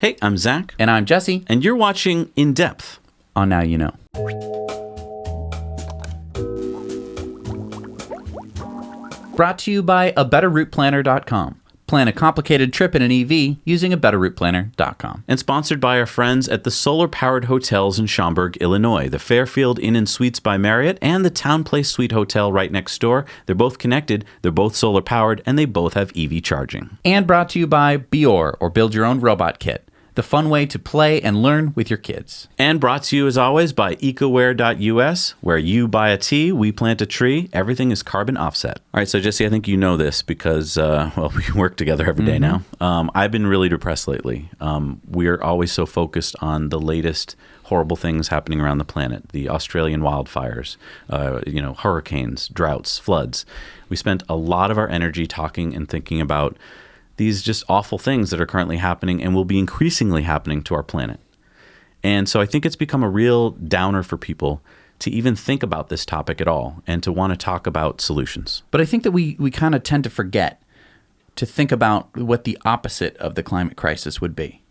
Hey, I'm Zac. And I'm Jesse. And you're watching In Depth on Now You Know. Brought to you by abetterrouteplanner.com. Plan a complicated trip in an EV using abetterrouteplanner.com. And sponsored by our friends at the solar-powered hotels in Schaumburg, Illinois, the Fairfield Inn and Suites by Marriott and the Town Place Suite Hotel right next door. They're both connected, they're both solar-powered, and they both have EV charging. And brought to you by Bior, or Build Your Own Robot Kit. The fun way to play and learn with your kids. And brought to you, as always, by ecoware.us, where you buy a tea, we plant a tree. Everything is carbon offset. All right, so Jesse, I think you know this because, we work together every day now. I've been really depressed lately. We're always so focused on the latest horrible things happening around the planet. The Australian wildfires, hurricanes, droughts, floods. We spent a lot of our energy talking and thinking about these just awful things that are currently happening and will be increasingly happening to our planet. And so I think it's become a real downer for people to even think about this topic at all and to want to talk about solutions. But I think that we kind of tend to forget to think about what the opposite of the climate crisis would be.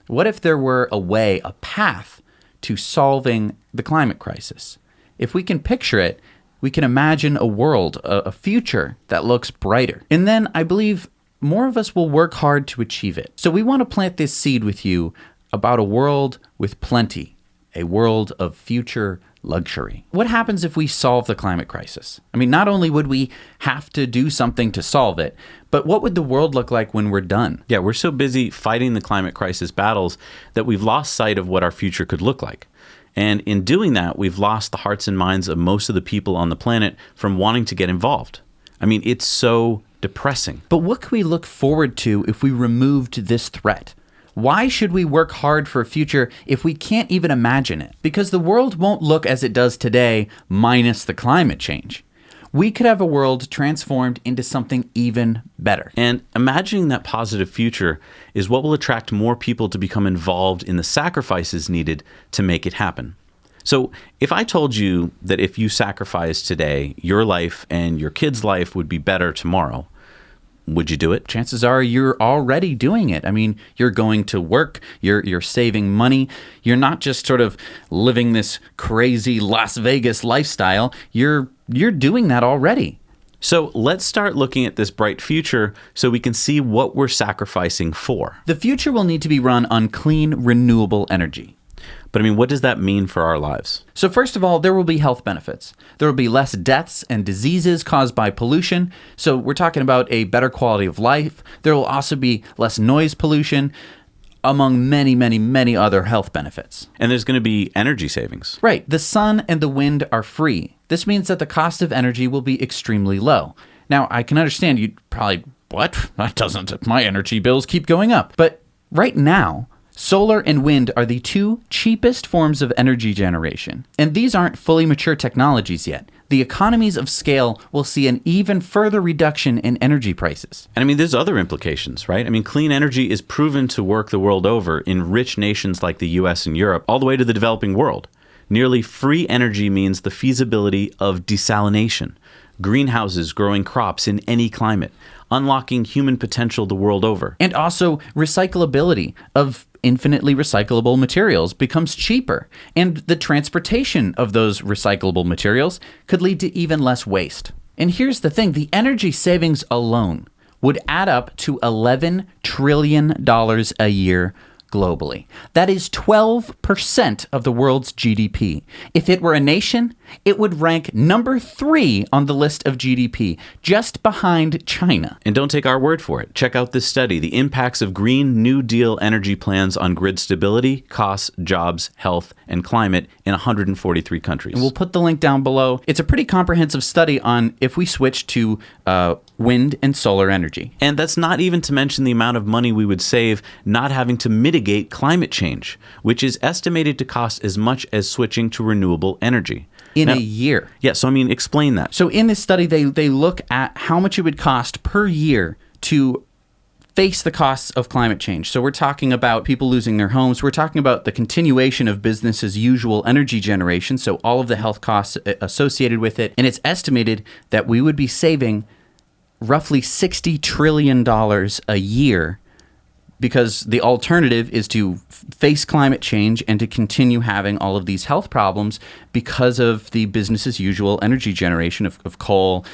What if there were a path to solving the climate crisis? If we can picture it, we can imagine a world, a future that looks brighter. And then I believe more of us will work hard to achieve it. So we want to plant this seed with you about a world with plenty, a world of future luxury. What happens if we solve the climate crisis? I mean, not only would we have to do something to solve it, but what would the world look like when we're done? Yeah, we're so busy fighting the climate crisis battles that we've lost sight of what our future could look like. And in doing that, we've lost the hearts and minds of most of the people on the planet from wanting to get involved. I mean, it's so depressing. But what could we look forward to if we removed this threat? Why should we work hard for a future if we can't even imagine it? Because the world won't look as it does today, minus the climate change. We could have a world transformed into something even better. And imagining that positive future is what will attract more people to become involved in the sacrifices needed to make it happen. So if I told you that if you sacrificed today, your life and your kid's life would be better tomorrow, would you do it? Chances are you're already doing it. I mean, you're going to work, you're saving money. You're not just sort of living this crazy Las Vegas lifestyle. You're doing that already. So let's start looking at this bright future so we can see what we're sacrificing for. The future will need to be run on clean, renewable energy. But I mean, what does that mean for our lives? So first of all, there will be health benefits. There will be less deaths and diseases caused by pollution. So we're talking about a better quality of life. There will also be less noise pollution, among many, many, many other health benefits. And there's going to be energy savings. Right. The sun and the wind are free. This means that the cost of energy will be extremely low. Now, I can understand you'd probably, what? That doesn't, my energy bills keep going up. But right now, solar and wind are the two cheapest forms of energy generation. And these aren't fully mature technologies yet. The economies of scale will see an even further reduction in energy prices. And I mean, there's other implications, right? I mean, clean energy is proven to work the world over in rich nations like the US and Europe, all the way to the developing world. Nearly free energy means the feasibility of desalination, greenhouses growing crops in any climate, unlocking human potential the world over. And also recyclability of infinitely recyclable materials becomes cheaper, and the transportation of those recyclable materials could lead to even less waste. And here's the thing, the energy savings alone would add up to $11 trillion a year globally. That is 12% of the world's GDP. If it were a nation, it would rank number 3 on the list of GDP, just behind China. And don't take our word for it. Check out this study, The Impacts of Green New Deal Energy Plans on Grid Stability, Costs, Jobs, Health, and Climate in 143 countries. And we'll put the link down below. It's a pretty comprehensive study on if we switch to wind and solar energy. And that's not even to mention the amount of money we would save not having to mitigate climate change, which is estimated to cost as much as switching to renewable energy. In a year. Yeah, so I mean, explain that. So in this study, they look at how much it would cost per year to face the costs of climate change. So we're talking about people losing their homes. We're talking about the continuation of business as usual energy generation, so all of the health costs associated with it. And it's estimated that we would be saving roughly $60 trillion a year because the alternative is to face climate change and to continue having all of these health problems because of the business as usual energy generation of coal,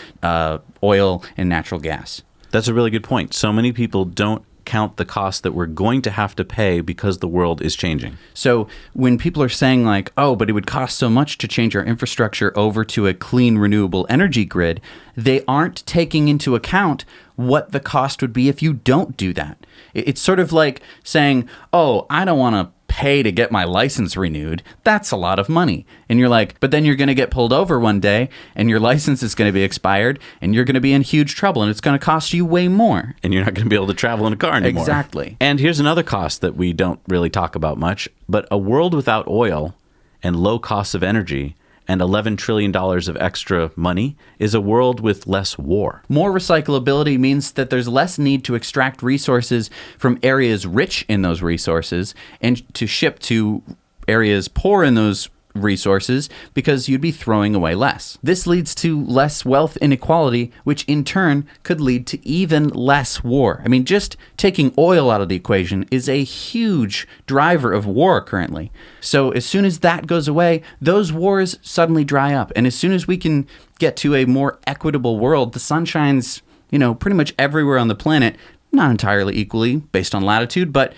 oil, and natural gas. That's a really good point. So many people don't count the cost that we're going to have to pay because the world is changing. So when people are saying like, oh, but it would cost so much to change our infrastructure over to a clean, renewable energy grid, they aren't taking into account what the cost would be if you don't do that. It's sort of like saying, oh, I don't want to pay to get my license renewed. That's a lot of money. And you're like, but then you're going to get pulled over one day and your license is going to be expired and you're going to be in huge trouble and it's going to cost you way more. And you're not going to be able to travel in a car anymore. Exactly. And here's another cost that we don't really talk about much, but a world without oil and low costs of energy and $11 trillion of extra money is a world with less war. More recyclability means that there's less need to extract resources from areas rich in those resources and to ship to areas poor in those resources because you'd be throwing away less. This leads to less wealth inequality, which in turn could lead to even less war. I mean, just taking oil out of the equation is a huge driver of war currently. So as soon as that goes away, those wars suddenly dry up. And as soon as we can get to a more equitable world, the sun shines, pretty much everywhere on the planet, not entirely equally based on latitude, but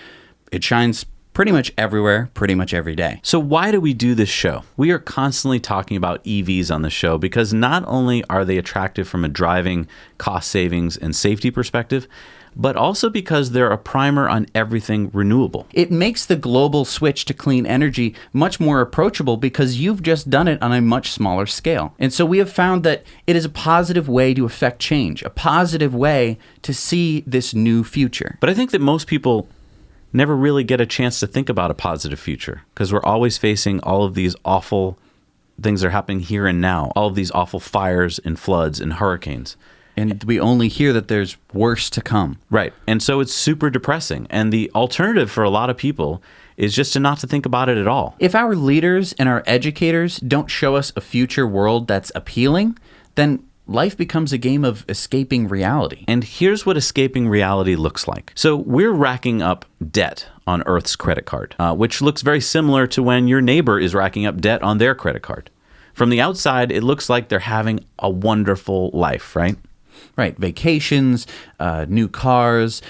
it shines pretty much everywhere, pretty much every day. So why do we do this show? We are constantly talking about EVs on the show because not only are they attractive from a driving, cost savings, and safety perspective, but also because they're a primer on everything renewable. It makes the global switch to clean energy much more approachable because you've just done it on a much smaller scale. And so we have found that it is a positive way to affect change, a positive way to see this new future. But I think that most people never really get a chance to think about a positive future because we're always facing all of these awful things that are happening here and now, all of these awful fires and floods and hurricanes. And we only hear that there's worse to come. Right. And so it's super depressing. And the alternative for a lot of people is just to not to think about it at all. If our leaders and our educators don't show us a future world that's appealing, then life becomes a game of escaping reality. And here's what escaping reality looks like. So we're racking up debt on Earth's credit card, which looks very similar to when your neighbor is racking up debt on their credit card. From the outside, it looks like they're having a wonderful life, right? Right. Vacations, new cars,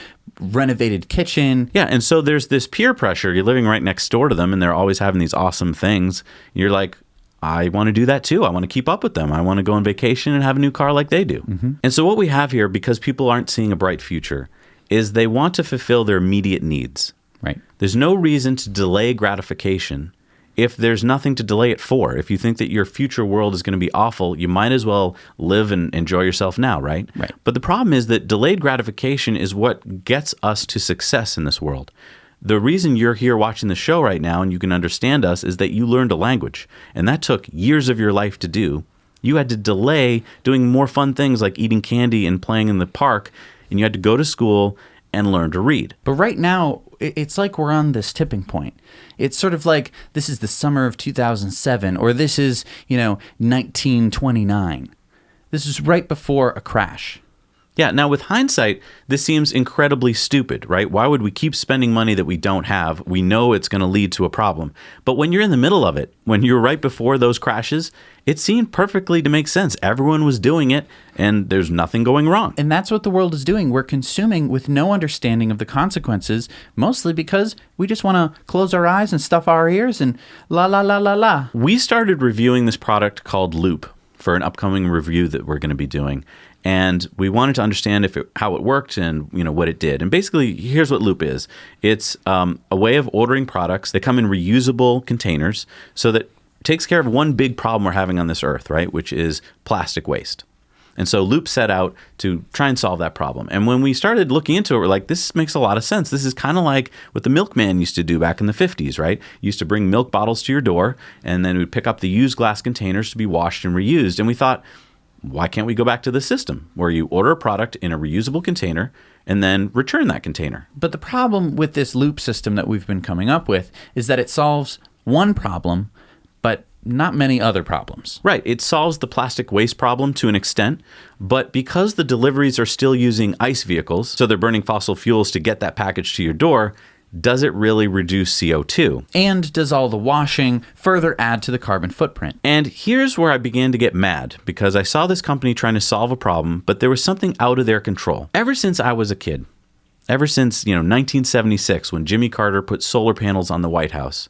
renovated kitchen. Yeah, and so there's this peer pressure. You're living right next door to them, and they're always having these awesome things. You're like, I want to do that too. I want to keep up with them. I want to go on vacation and have a new car like they do. Mm-hmm. And so what we have here, because people aren't seeing a bright future, is they want to fulfill their immediate needs. Right. There's no reason to delay gratification if there's nothing to delay it for. If you think that your future world is going to be awful, you might as well live and enjoy yourself now, right? Right. But the problem is that delayed gratification is what gets us to success in this world. The reason you're here watching the show right now and you can understand us is that you learned a language, and that took years of your life to do. You had to delay doing more fun things like eating candy and playing in the park, and you had to go to school and learn to read. But right now, it's like we're on this tipping point. It's sort of like this is the summer of 2007, or this is, 1929. This is right before a crash. Yeah, now with hindsight, this seems incredibly stupid, right? Why would we keep spending money that we don't have? We know it's going to lead to a problem. But when you're in the middle of it, when you're right before those crashes, it seemed perfectly to make sense. Everyone was doing it, and there's nothing going wrong. And that's what the world is doing. We're consuming with no understanding of the consequences, mostly because we just want to close our eyes and stuff our ears and la la la la la. We started reviewing this product called Loop for an upcoming review that we're going to be doing. And we wanted to understand how it worked and what it did. And basically, here's what Loop is. It's a way of ordering products. They come in reusable containers so that it takes care of one big problem we're having on this earth, right, which is plastic waste. And so Loop set out to try and solve that problem. And when we started looking into it, we're like, this makes a lot of sense. This is kind of like what the milkman used to do back in the 50s, right? He used to bring milk bottles to your door, and then we'd pick up the used glass containers to be washed and reused. And we thought, why can't we go back to this system where you order a product in a reusable container and then return that container? But the problem with this Loop system that we've been coming up with is that it solves one problem, but not many other problems. Right. It solves the plastic waste problem to an extent, but because the deliveries are still using ICE vehicles, so they're burning fossil fuels to get that package to your door, does it really reduce CO2? And does all the washing further add to the carbon footprint? And here's where I began to get mad, because I saw this company trying to solve a problem, but there was something out of their control. Ever since I was a kid, ever since 1976, when Jimmy Carter put solar panels on the White House,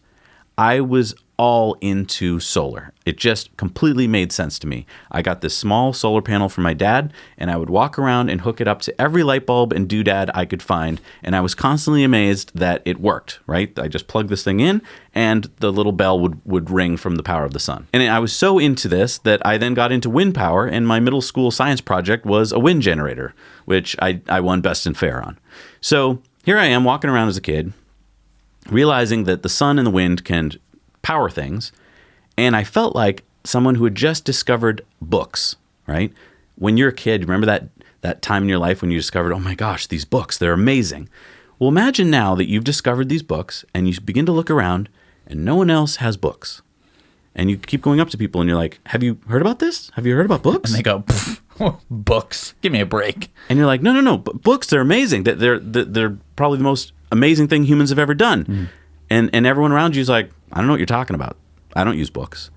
I was all into solar. It just completely made sense to me. I got this small solar panel from my dad, and I would walk around and hook it up to every light bulb and doodad I could find, and I was constantly amazed that it worked, right? I just plugged this thing in, and the little bell would ring from the power of the sun. And I was so into this that I then got into wind power, and my middle school science project was a wind generator, which I won best and fair on. So here I am walking around as a kid, realizing that the sun and the wind can power things, and I felt like someone who had just discovered books, right? When you're a kid, remember that time in your life when you discovered, oh my gosh, these books, they're amazing. Well, imagine now that you've discovered these books, and you begin to look around, and no one else has books. And you keep going up to people, and you're like, have you heard about this? Have you heard about books? And they go, books, give me a break. And you're like, no, books, they're amazing. They're probably the most amazing thing humans have ever done. And everyone around you is like, I don't know what you're talking about. I don't use books.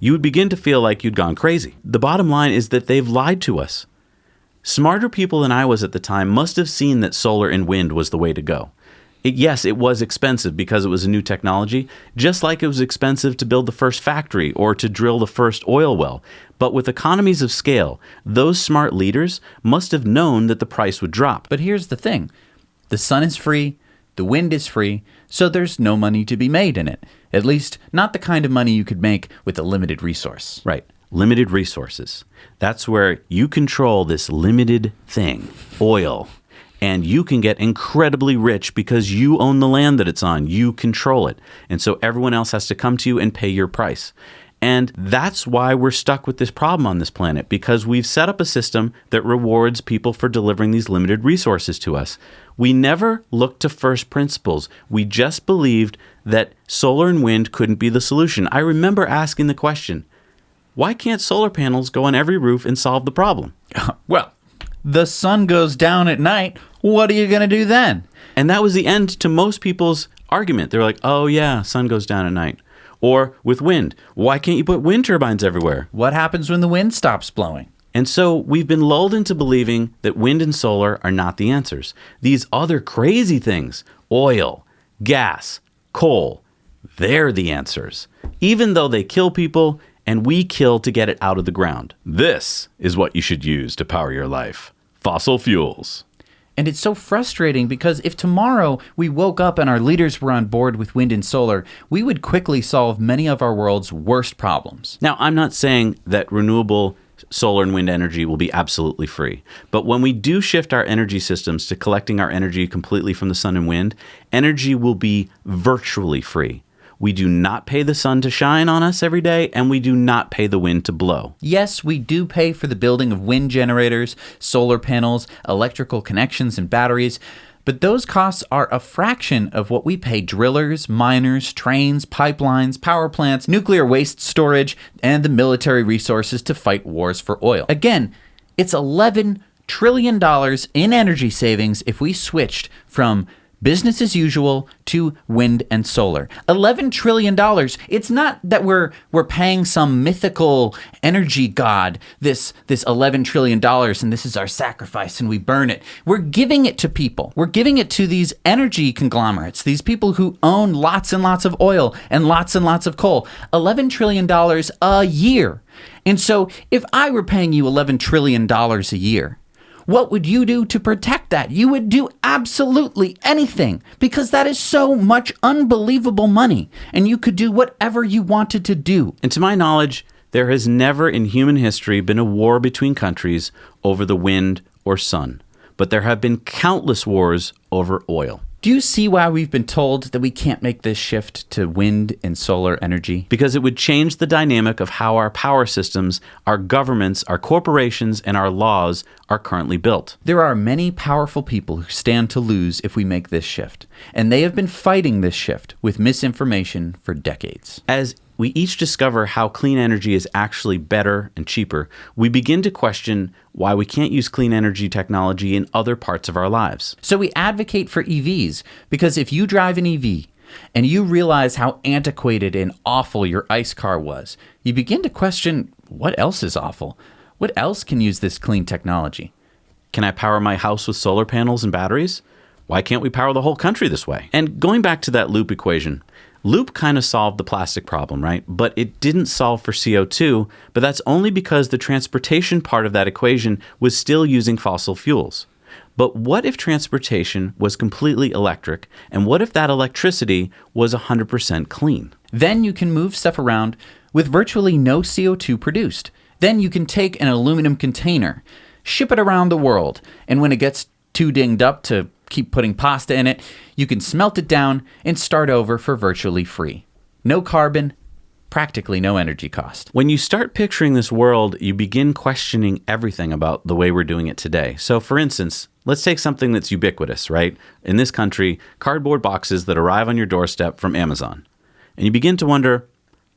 You would begin to feel like you'd gone crazy. The bottom line is that they've lied to us. Smarter people than I was at the time must have seen that solar and wind was the way to go. Yes, it was expensive because it was a new technology, just like it was expensive to build the first factory or to drill the first oil well. But with economies of scale, those smart leaders must have known that the price would drop. But here's the thing. The sun is free, the wind is free, so there's no money to be made in it. At least, not the kind of money you could make with a limited resource. Right. Limited resources. That's where you control this limited thing, oil. And you can get incredibly rich because you own the land that it's on. You control it. And so everyone else has to come to you and pay your price. And that's why we're stuck with this problem on this planet, because we've set up a system that rewards people for delivering these limited resources to us. We never looked to first principles. We just believed that solar and wind couldn't be the solution. I remember asking the question, why can't solar panels go on every roof and solve the problem? Well, the sun goes down at night. What are you going to do then? And that was the end to most people's argument. They're like, oh yeah, sun goes down at night. Or with wind, why can't you put wind turbines everywhere? What happens when the wind stops blowing? And so we've been lulled into believing that wind and solar are not the answers. These other crazy things, oil, gas, coal, they're the answers. Even though they kill people and we kill to get it out of the ground. This is what you should use to power your life. Fossil fuels. And it's so frustrating because if tomorrow we woke up and our leaders were on board with wind and solar, we would quickly solve many of our world's worst problems. Now, I'm not saying that renewable solar and wind energy will be absolutely free. But when we do shift our energy systems to collecting our energy completely from the sun and wind, energy will be virtually free. We do not pay the sun to shine on us every day, and we do not pay the wind to blow. Yes, we do pay for the building of wind generators, solar panels, electrical connections, and batteries, but those costs are a fraction of what we pay drillers, miners, trains, pipelines, power plants, nuclear waste storage, and the military resources to fight wars for oil. Again, it's $11 trillion in energy savings if we switched from business as usual to wind and solar. $11 trillion. It's not that we're paying some mythical energy god this $11 trillion and this is our sacrifice and we burn it. We're giving it to people. We're giving it to these energy conglomerates, these people who own lots and lots of oil and lots of coal. $11 trillion a year. And so if I were paying you $11 trillion a year, what would you do to protect that? You would do absolutely anything because that is so much unbelievable money and you could do whatever you wanted to do. And to my knowledge, there has never in human history been a war between countries over the wind or sun, but there have been countless wars over oil. Do you see why we've been told that we can't make this shift to wind and solar energy? Because it would change the dynamic of how our power systems, our governments, our corporations, and our laws are currently built. There are many powerful people who stand to lose if we make this shift, and they have been fighting this shift with misinformation for decades. As we each discover how clean energy is actually better and cheaper, we begin to question why we can't use clean energy technology in other parts of our lives. So we advocate for EVs because if you drive an EV and you realize how antiquated and awful your ICE car was, you begin to question what else is awful? What else can use this clean technology? Can I power my house with solar panels and batteries? Why can't we power the whole country this way? And going back to that loop equation, loop kind of solved the plastic problem, right? But it didn't solve for CO2, but that's only because the transportation part of that equation was still using fossil fuels. But what if transportation was completely electric? And what if that electricity was 100% clean? Then you can move stuff around with virtually no CO2 produced. Then you can take an aluminum container, ship it around the world, and when it gets too dinged up to keep putting pasta in it, you can smelt it down and start over for virtually free. No carbon, practically no energy cost. When you start picturing this world, you begin questioning everything about the way we're doing it today. So for instance, let's take something that's ubiquitous, right? In this country, cardboard boxes that arrive on your doorstep from Amazon. And you begin to wonder,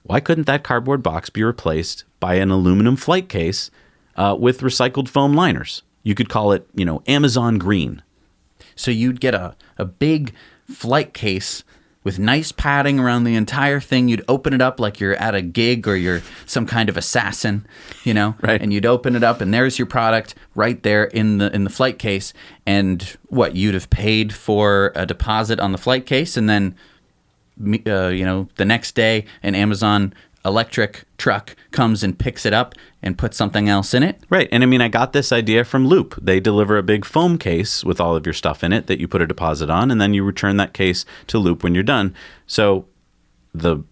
why couldn't that cardboard box be replaced by an aluminum flight case with recycled foam liners? You could call it, Amazon Green. So you'd get a big flight case with nice padding around the entire thing. You'd open it up like you're at a gig or you're some kind of assassin, Right. And you'd open it up and there's your product right there in the flight case. And what, you'd have paid for a deposit on the flight case, and then the next day an Amazon electric truck comes and picks it up and puts something else in it. Right. And I got this idea from Loop. They deliver a big foam case with all of your stuff in it that you put a deposit on, and then you return that case to Loop when you're done. So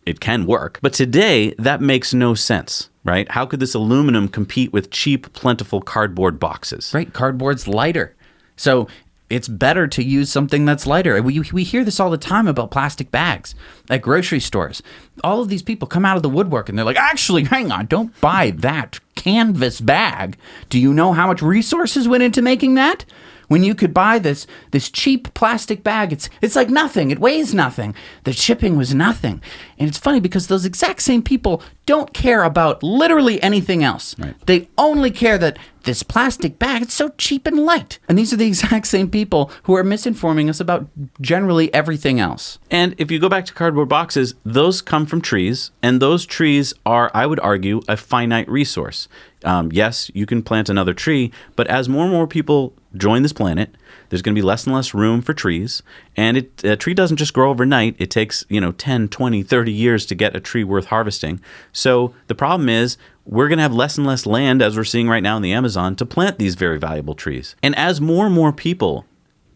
it can work. But today, that makes no sense, right? How could this aluminum compete with cheap, plentiful cardboard boxes? Right. Cardboard's lighter. So it's better to use something that's lighter. We hear this all the time about plastic bags at grocery stores. All of these people come out of the woodwork and they're like, actually, hang on, don't buy that canvas bag. Do you know how much resources went into making that? When you could buy this cheap plastic bag, it's like nothing. It weighs nothing. The shipping was nothing. And it's funny because those exact same people don't care about literally anything else. Right. They only care that this plastic bag, it's so cheap and light. And these are the exact same people who are misinforming us about generally everything else. And if you go back to cardboard boxes, those come from trees, and those trees are, I would argue, a finite resource. Yes, you can plant another tree, but as more and more people join this planet, there's going to be less and less room for trees. And a tree doesn't just grow overnight. It takes, 10, 20, 30 years to get a tree worth harvesting. So the problem is we're going to have less and less land, as we're seeing right now in the Amazon, to plant these very valuable trees. And as more and more people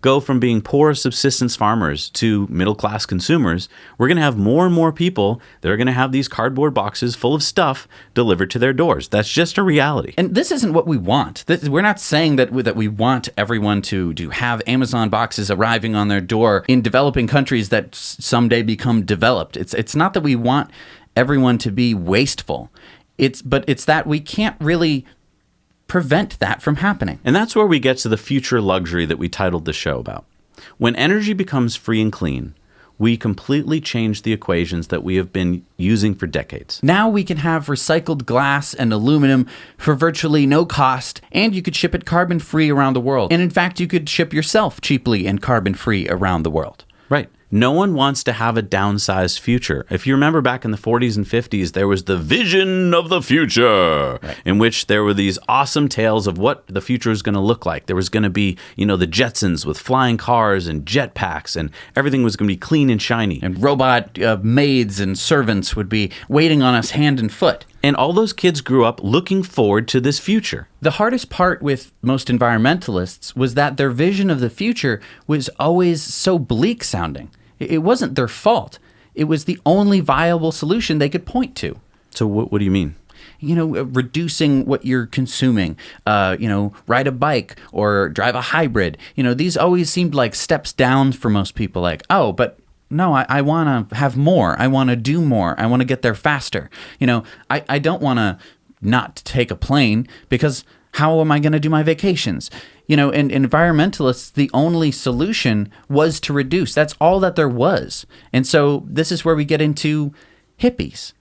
go from being poor subsistence farmers to middle-class consumers, we're going to have more and more people that are going to have these cardboard boxes full of stuff delivered to their doors. That's just a reality. And this isn't what we want. We're not saying that we want everyone to have Amazon boxes arriving on their door in developing countries that someday become developed. It's not that we want everyone to be wasteful. But it's that we can't really prevent that from happening. And that's where we get to the future luxury that we titled the show about. When energy becomes free and clean, we completely change the equations that we have been using for decades. Now we can have recycled glass and aluminum for virtually no cost, and you could ship it carbon-free around the world. And in fact, you could ship yourself cheaply and carbon-free around the world. Right. No one wants to have a downsized future. If you remember back in the 40s and 50s, there was the vision of the future, right, in which there were these awesome tales of what the future is going to look like. There was going to be, the Jetsons with flying cars and jetpacks, and everything was going to be clean and shiny. And robot maids and servants would be waiting on us hand and foot. And all those kids grew up looking forward to this future. The hardest part with most environmentalists was that their vision of the future was always so bleak sounding. It wasn't their fault. It was the only viable solution they could point to. So what do you mean? Reducing what you're consuming, ride a bike or drive a hybrid. These always seemed like steps down for most people. Like, oh, but no, I want to have more. I want to do more. I want to get there faster. I don't want to not take a plane because how am I going to do my vacations? And environmentalists, the only solution was to reduce. That's all that there was. And so this is where we get into hippies.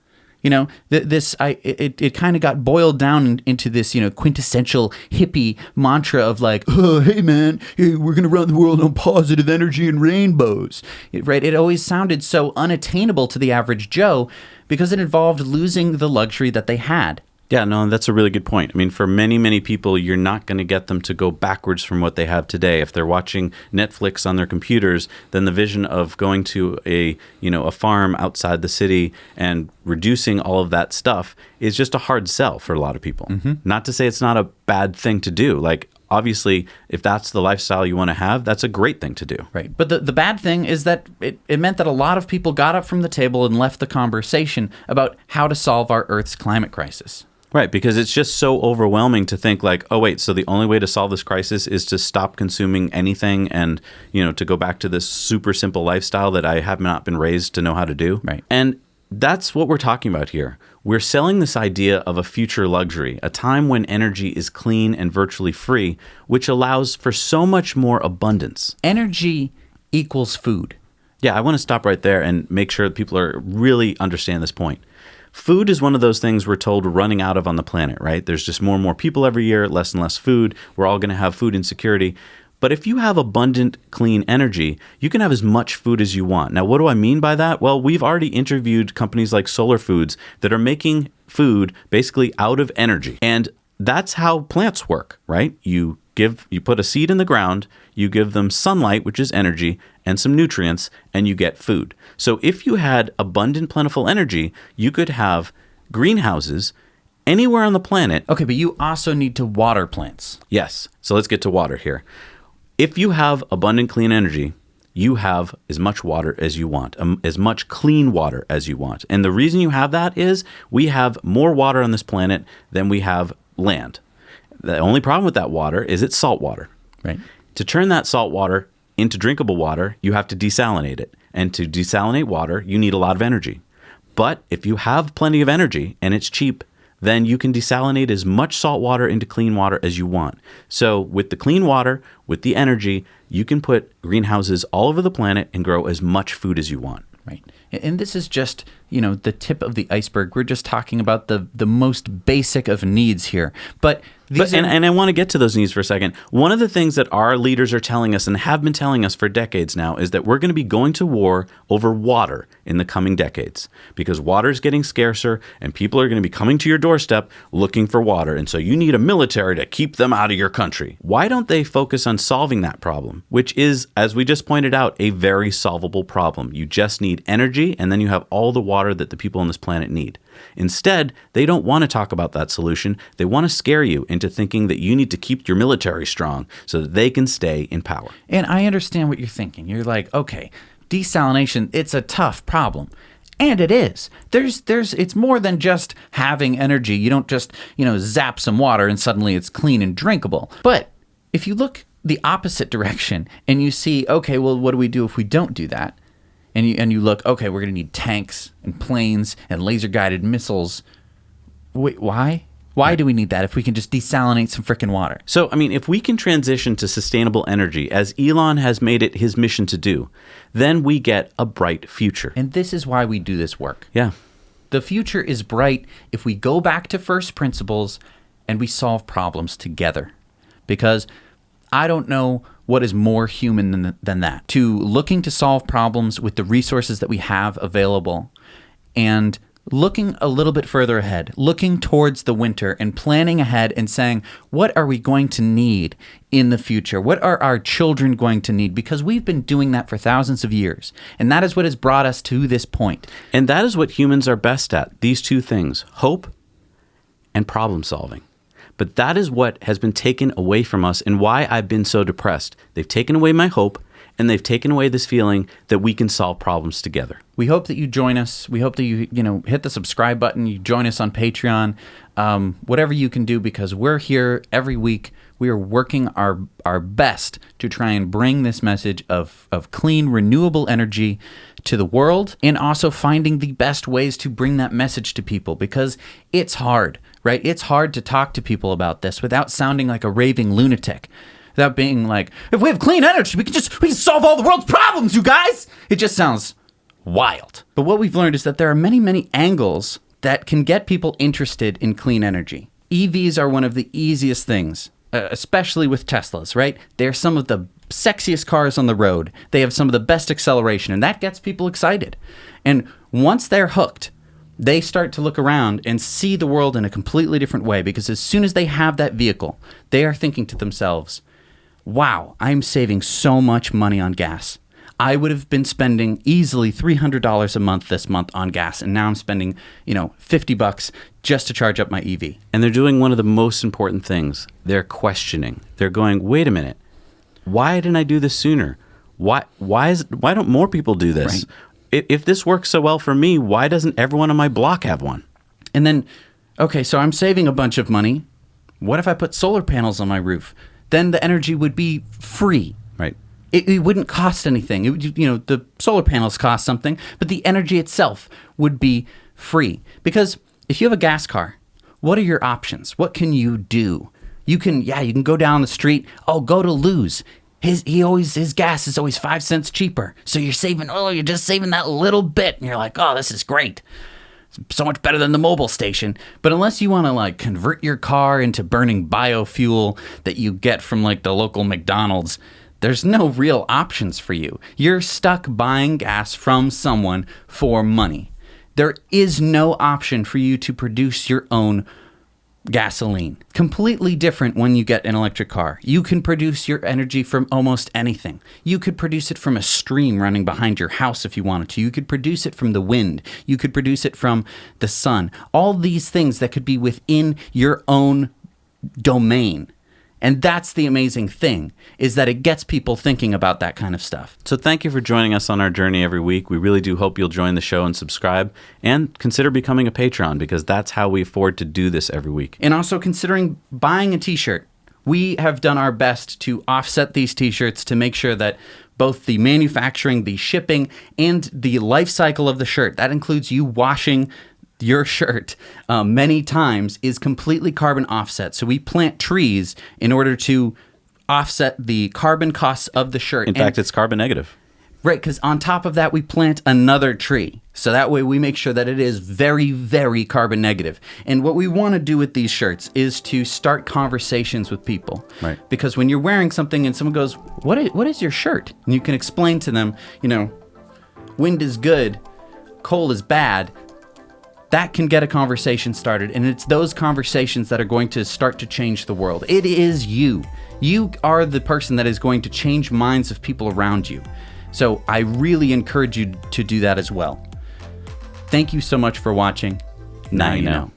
It kind of got boiled down into this, quintessential hippie mantra of like, oh, hey man, we're going to run the world on positive energy and rainbows, right? It always sounded so unattainable to the average Joe because it involved losing the luxury that they had. Yeah, no, that's a really good point. I mean, for many, many people, you're not going to get them to go backwards from what they have today. If they're watching Netflix on their computers, then the vision of going to a farm outside the city and reducing all of that stuff is just a hard sell for a lot of people. Mm-hmm. Not to say it's not a bad thing to do. Like, obviously, if that's the lifestyle you want to have, that's a great thing to do. Right. But the bad thing is that it meant that a lot of people got up from the table and left the conversation about how to solve our Earth's climate crisis. Right, because it's just so overwhelming to think like, oh, wait, so the only way to solve this crisis is to stop consuming anything and, to go back to this super simple lifestyle that I have not been raised to know how to do. Right. And that's what we're talking about here. We're selling this idea of a future luxury, a time when energy is clean and virtually free, which allows for so much more abundance. Energy equals food. Yeah, I want to stop right there and make sure that people really understand this point. Food is one of those things we're told we're running out of on the planet, right? There's just more and more people every year, less and less food. We're all going to have food insecurity. But if you have abundant, clean energy, you can have as much food as you want. Now, what do I mean by that? Well, we've already interviewed companies like Solar Foods that are making food basically out of energy. And that's how plants work, right? You put a seed in the ground, you give them sunlight, which is energy, and some nutrients, and you get food. So if you had abundant, plentiful energy, you could have greenhouses anywhere on the planet. Okay, but you also need to water plants. Yes. So let's get to water here. If you have abundant, clean energy, you have as much water as you want, as much clean water as you want. And the reason you have that is we have more water on this planet than we have land. The only problem with that water is it's salt water. Right. To turn that salt water into drinkable water, you have to desalinate it. And to desalinate water, you need a lot of energy. But if you have plenty of energy and it's cheap, then you can desalinate as much salt water into clean water as you want. So with the clean water, with the energy, you can put greenhouses all over the planet and grow as much food as you want. Right. And this is just, the tip of the iceberg. We're just talking about the most basic of needs here. And I want to get to those needs for a second. One of the things that our leaders are telling us and have been telling us for decades now is that we're going to be going to war over water in the coming decades because water is getting scarcer and people are going to be coming to your doorstep looking for water. And so you need a military to keep them out of your country. Why don't they focus on solving that problem, which is, as we just pointed out, a very solvable problem? You just need energy and then you have all the water that the people on this planet need. Instead, they don't want to talk about that solution. They want to scare you into thinking that you need to keep your military strong so that they can stay in power. And I understand what you're thinking. You're like, okay, desalination, it's a tough problem. And it is. It's more than just having energy. You don't just, zap some water and suddenly it's clean and drinkable. But if you look the opposite direction and you see, okay, well, what do we do if we don't do that? And you look, okay, we're going to need tanks and planes and laser-guided missiles. Wait, why? Why do we need that if we can just desalinate some frickin' water? So, if we can transition to sustainable energy, as Elon has made it his mission to do, then we get a bright future. And this is why we do this work. Yeah. The future is bright if we go back to first principles and we solve problems together. Because I don't know what is more human than that. To looking to solve problems with the resources that we have available and looking a little bit further ahead, looking towards the winter and planning ahead and saying, what are we going to need in the future? What are our children going to need? Because we've been doing that for thousands of years. And that is what has brought us to this point. And that is what humans are best at. These two things, hope and problem solving. But that is what has been taken away from us and why I've been so depressed. They've taken away my hope, and they've taken away this feeling that we can solve problems together. We hope that you join us. We hope that you hit the subscribe button. You join us on Patreon, whatever you can do, because we're here every week. We are working our best to try and bring this message of clean, renewable energy to the world, and also finding the best ways to bring that message to people, because it's hard, right? It's hard to talk to people about this without sounding like a raving lunatic. Without being like, if we have clean energy, we can solve all the world's problems, you guys. It just sounds wild. But what we've learned is that there are many, many angles that can get people interested in clean energy. EVs are one of the easiest things, especially with Teslas, right? They're some of the sexiest cars on the road. They have some of the best acceleration, and that gets people excited. And once they're hooked, they start to look around and see the world in a completely different way, because as soon as they have that vehicle, they are thinking to themselves, wow, I'm saving so much money on gas. I would have been spending easily $300 a month this month on gas, and now I'm spending, $50 just to charge up my EV. And they're doing one of the most important things. They're questioning. They're going, wait a minute, why didn't I do this sooner? Why don't more people do this? Right. If this works so well for me, why doesn't everyone on my block have one? And then, okay, so I'm saving a bunch of money. What if I put solar panels on my roof? Then the energy would be free. Right. It wouldn't cost anything. It would, the solar panels cost something, but the energy itself would be free. Because if you have a gas car, what are your options? What can you do? You can go down the street. Oh, go to Lou's. His gas is always 5 cents cheaper. So you're just saving that little bit. And you're like, oh, this is great. It's so much better than the mobile station. But unless you want to convert your car into burning biofuel that you get from the local McDonald's, there's no real options for you. You're stuck buying gas from someone for money. There is no option for you to produce your own gasoline. Completely different when you get an electric car. You can produce your energy from almost anything. You could produce it from a stream running behind your house if you wanted to. You could produce it from the wind. You could produce it from the sun. All these things that could be within your own domain. And that's the amazing thing, is that it gets people thinking about that kind of stuff. So thank you for joining us on our journey every week. We really do hope you'll join the show and subscribe, and consider becoming a patron, because that's how we afford to do this every week. And also considering buying a t-shirt. We have done our best to offset these t-shirts to make sure that both the manufacturing, the shipping, and the life cycle of the shirt, that includes you washing your shirt many times, is completely carbon offset. So we plant trees in order to offset the carbon costs of the shirt. In fact, it's carbon negative. Right, because on top of that, we plant another tree. So that way we make sure that it is very, very carbon negative. And what we want to do with these shirts is to start conversations with people. Right. Because when you're wearing something and someone goes, what is your shirt? And you can explain to them, wind is good, coal is bad. That can get a conversation started, and it's those conversations that are going to start to change the world. It is you. You are the person that is going to change minds of people around you. So I really encourage you to do that as well. Thank you so much for watching. Now you know.